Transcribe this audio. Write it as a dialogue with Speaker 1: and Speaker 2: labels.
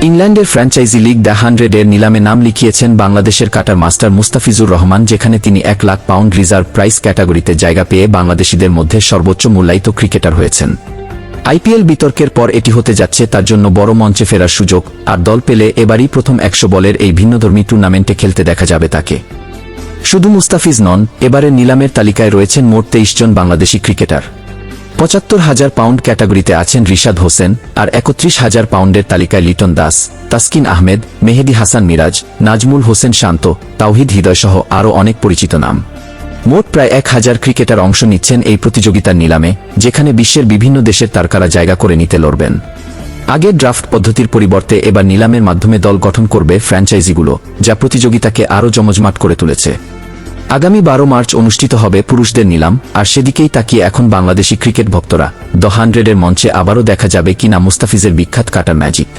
Speaker 1: ইংল্যান্ডের franchise league the 100-এর নিলামে নাম লিখিয়েছেন বাংলাদেশের কাটার মাস্টার মুস্তাফিজুর রহমান, যেখানে তিনি £1,00,000 রিজার্ভ প্রাইস ক্যাটাগরিতে জায়গা পেয়ে বাংলাদেশিদের মধ্যে সর্বোচ্চ মূল্যায়িত ক্রিকেটার হয়েছেন। আইপিএল বিতর্কের পর এটি হতে যাচ্ছে তার জন্য বড় মঞ্চে ফেরার সুযোগ, আর দল পেলে এবারই প্রথম 100 বলের এই ভিন্নধর্মী টুর্নামেন্টে খেলতে দেখা যাবে তাকে। শুধু মুস্তাফিজ নন, এবারের নিলামের তালিকায় রয়েছেন মোট 23 জন বাংলাদেশি ক্রিকেটার। £75,000 ক্যাটাগরিতে আছেন রিশাদ হোসেন, আর £31,000 তালিকায় লিটন দাস, তাসকিন আহমেদ, মেহেদী হাসান মিরাজ, নাজমুল হোসেন শান্ত, তাওহিদ হৃদয়সহ আরও অনেক পরিচিত নাম। মোট প্রায় 1000 ক্রিকেটার অংশ নিচ্ছেন এই প্রতিযোগিতার নিলামে, যেখানে বিশ্বের বিভিন্ন দেশের তারকারা জায়গা করে নিতে লড়বেন। আগের ড্রাফট পদ্ধতির পরিবর্তে এবার নিলামের মাধ্যমে দল গঠন করবে ফ্র্যাঞ্চাইজিগুলো, যা প্রতিযোগিতাকে আরও জমজমাট করে তুলেছে। আগামী 12 মার্চ অনুষ্ঠিত হবে পুরুষদের নিলাম, আর সেদিকেই তাকিয়ে এখন বাংলাদেশি ক্রিকেট ভক্তরা। দ্য 100-এর মঞ্চে আবারও দেখা যাবে কিনা মুস্তাফিজের বিখ্যাত কাটার ম্যাজিক।